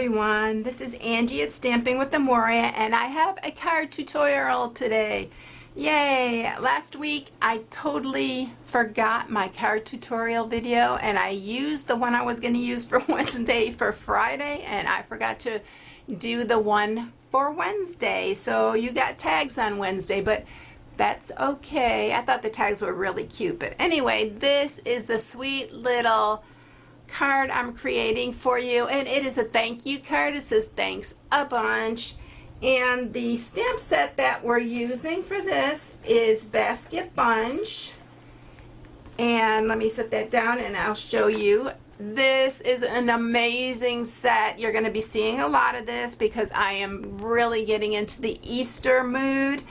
everyone, this is Angie at Stamping with Amoria, and I have a card tutorial today. Yay! Last week I totally forgot my card tutorial video, and I used the one I was going to use for Wednesday for Friday, and I forgot to do the one for Wednesday. So you got tags on Wednesday, but that's okay. I thought the tags were really cute, but anyway, this is the sweet little card I'm creating for you, and it is a thank you card. It says thanks a bunch, and the stamp set that we're using for this is Basket Bunch. And let me set that down and I'll show you. This is an amazing set. You're going to be seeing a lot of this because I am really getting into the Easter mood.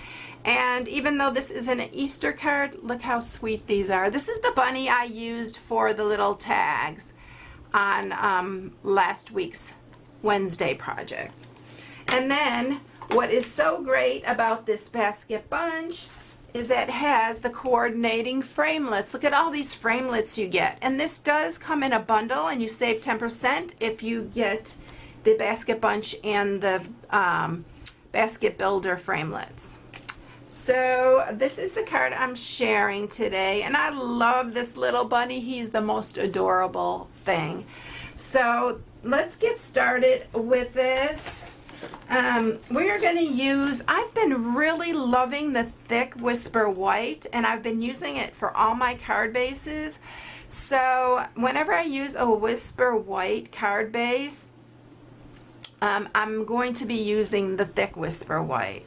And even though this isn't an Easter card, look how sweet these are. This is the bunny I used for the little tags on last week's Wednesday project. And then what is so great about this Basket Bunch is that it has the coordinating framelits. Look at all these framelits you get. And this does come in a bundle, and you save 10% if you get the Basket Bunch and the Basket Builder framelits. So this is the card I'm sharing today, and I love this little bunny. He's the most adorable thing. So let's get started with this. We're going to use, I've been really loving the thick Whisper White, and I've been using it for all my card bases. So whenever I use a Whisper White card base, I'm going to be using the thick Whisper White.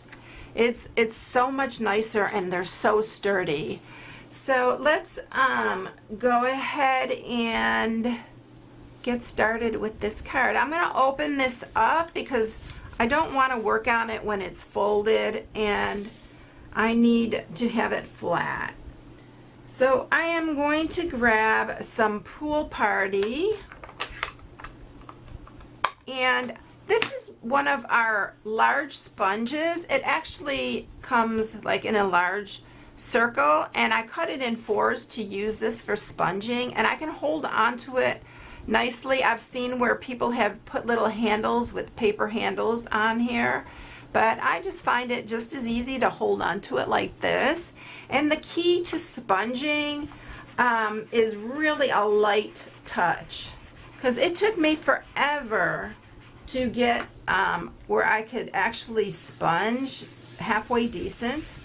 It's so much nicer, and they're so sturdy. So let's go ahead and get started with this card. I'm going to open this up because I don't want to work on it when it's folded, and I need to have it flat. So I am going to grab some Pool Party, and this is one of our large sponges. It actually comes like in a large circle, and I cut it in 4s to use this for sponging, and I can hold on to it nicely. I've seen where people have put little handles with paper handles on here, but I just find it just as easy to hold on to it like this. And the key to sponging is really a light touch, because it took me forever to get where I could actually sponge halfway decent.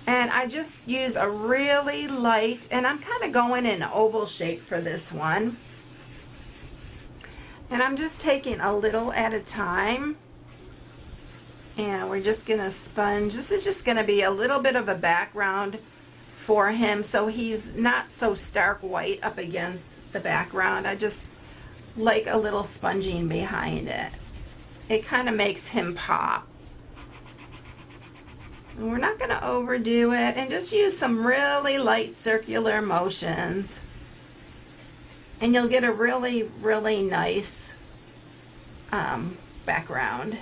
And I just use a really light, and I'm kind of going in oval shape for this one. And I'm just taking a little at a time, and we're just gonna sponge. This is just gonna be a little bit of a background for him, so he's not so stark white up against the background. I just like a little sponging behind it. It kind of makes him pop. And we're not going to overdo it, and just use some really light circular motions, and you'll get a really, really nice background.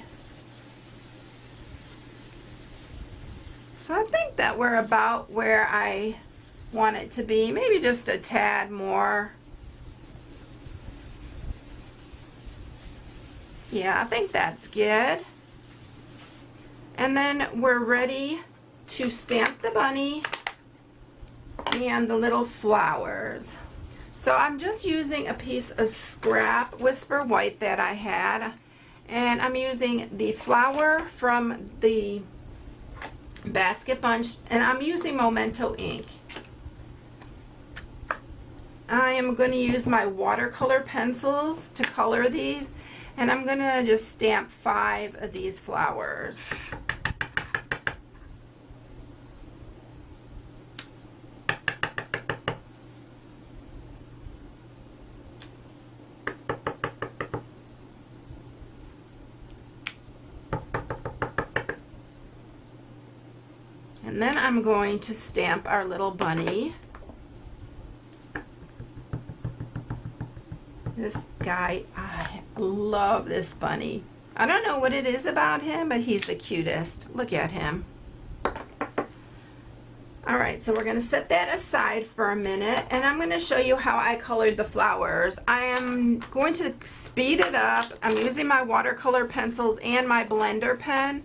So I think that we're about where I want it to be, maybe just a tad more. Yeah, I think that's good. And then we're ready to stamp the bunny and the little flowers. So I'm just using a piece of scrap Whisper White that I had, and I'm using the flower from the Basket Bunch, and I'm using Memento ink. I am going to use my watercolor pencils to color these, and I'm going to just stamp 5 of these flowers. And then I'm going to stamp our little bunny. This guy, I love this bunny. I don't know what it is about him, but he's the cutest. Look at him. All right. right, so we're going to set that aside for a minute, and I'm going to show you how I colored the flowers. I am going to speed it up. I'm using my watercolor pencils and my blender pen.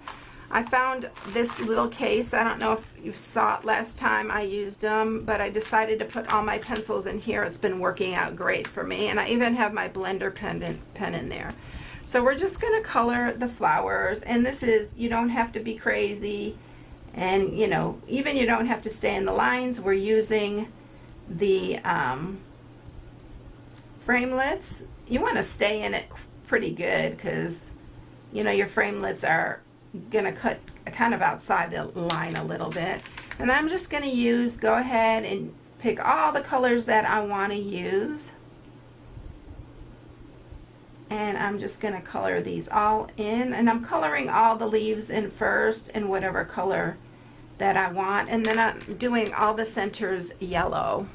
I found this little case. I don't know if you saw it last time I used them, but I decided to put all my pencils in here. It's been working out great for me, and I even have my blender pen in there. So we're just going to color the flowers, and this is, you don't have to be crazy. And, you know, even you don't have to stay in the lines. We're using the framelits. You want to stay in it pretty good because, you know, your framelits are going to cut kind of outside the line a little bit. And I'm just going to go ahead and pick all the colors that I want to use. And I'm just going to color these all in. And I'm coloring all the leaves in first in whatever color that I want, and then I'm doing all the centers yellow.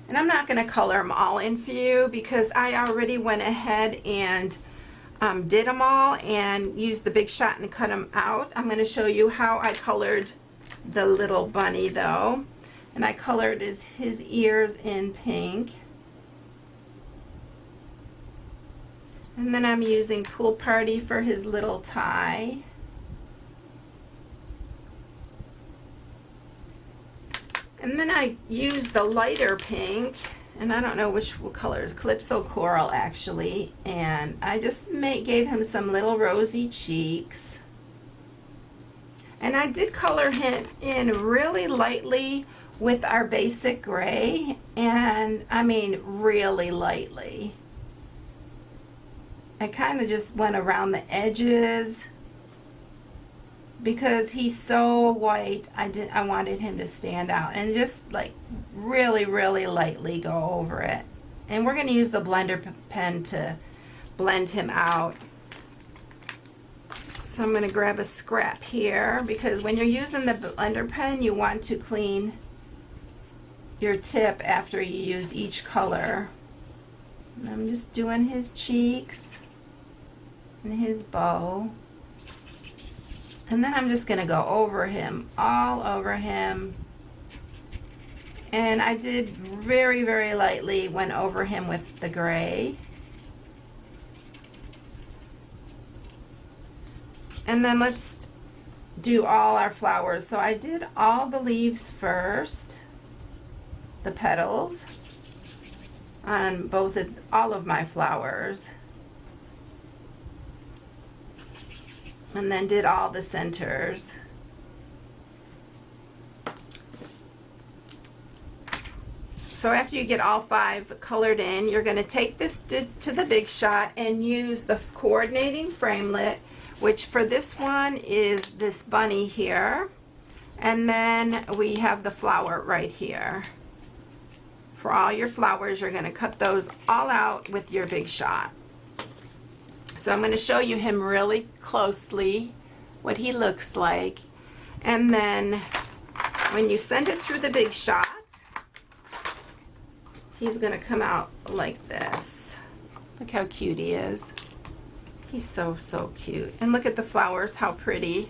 And I'm not going to color them all in for you because I already went ahead and did them all and used the Big Shot and cut them out. I'm going to show you how I colored the little bunny though, and I colored his ears in pink. And then I'm using Pool Party for his little tie. And then I used the lighter pink, and I don't know which color is Calypso Coral actually, and I just gave him some little rosy cheeks. And I did color him in really lightly with our basic gray, and I mean really lightly. I kind of just went around the edges because he's so white. I wanted him to stand out, and just like really lightly go over it. And we're going to use the blender pen to blend him out. So I'm going to grab a scrap here because when you're using the blender pen, you want to clean your tip after you use each color. And I'm just doing his cheeks and his bow, and then I'm just going to go over him, all over him, and I did very lightly went over him with the gray. And then let's do all our flowers. So I did all the leaves first, the petals on all of my flowers, and then did all the centers. So after you get all 5 colored in, you're going to take this to the Big Shot and use the coordinating framelit, which for this one is this bunny here, and then we have the flower right here. For all your flowers, you're going to cut those all out with your Big Shot. So I'm going to show you him really closely, what he looks like. And then when you send it through the Big Shot, he's going to come out like this. Look how cute he is. He's so cute. And look at the flowers, how pretty.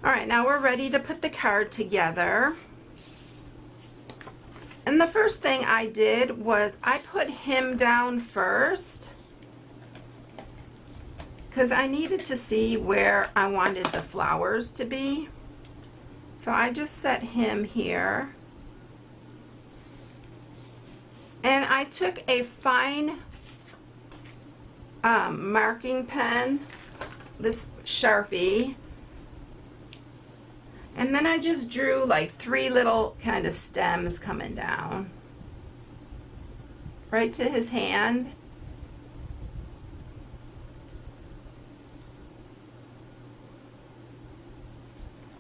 All right, now we're ready to put the card together. And the first thing I did was I put him down first because I needed to see where I wanted the flowers to be. So I just set him here. And I took a fine marking pen, this Sharpie, and then I just drew like 3 little kind of stems coming down right to his hand.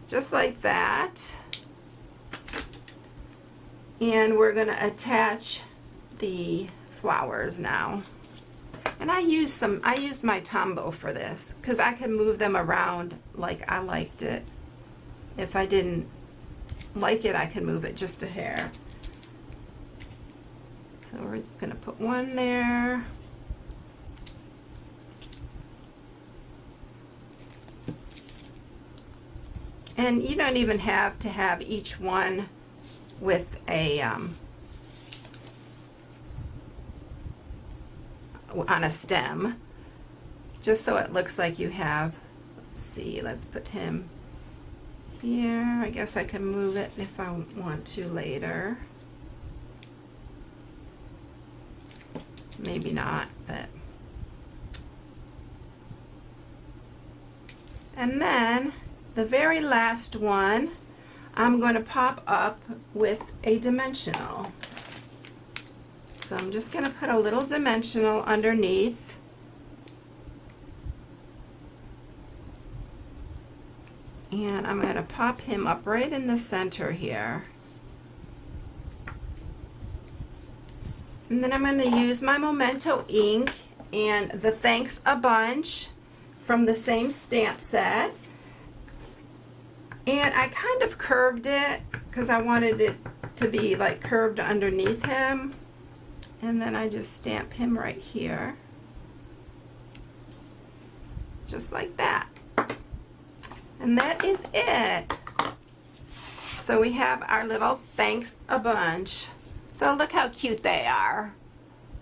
Just like that. And we're going to attach the flowers now. And I used my Tombow for this because I can move them around like I liked it. If I didn't like it, I can move it just a hair. So we're just going to put one there. And you don't even have to have each one with a on a stem, just so it looks like you have. Let's see, let's put him here. I guess I can move it if I want to later. Maybe not, but. And then the very last one, I'm going to pop up with a dimensional. So I'm just going to put a little dimensional underneath. And I'm going to pop him up right in the center here. And then I'm going to use my Memento ink and the Thanks a Bunch from the same stamp set. And I kind of curved it because I wanted it to be like curved underneath him. And then I just stamp him right here. Just like that. And that is it. So we have our little Thanks a Bunch. So look how cute they are.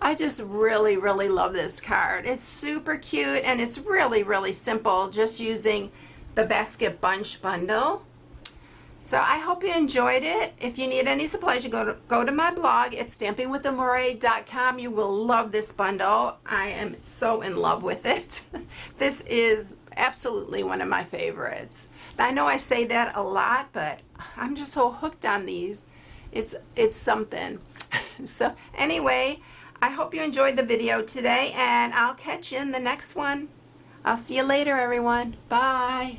I just really, really love this card. It's super cute and it's really, really simple, just using the Basket Bunch bundle. So I hope you enjoyed it. If you need any supplies, you go to my blog. It's stampingwithamore.com. You will love this bundle. I am so in love with it. This is absolutely one of my favorites. I know I say that a lot, but I'm just so hooked on these. It's something. So anyway, I hope you enjoyed the video today, and I'll catch you in the next one. I'll see you later, everyone. Bye.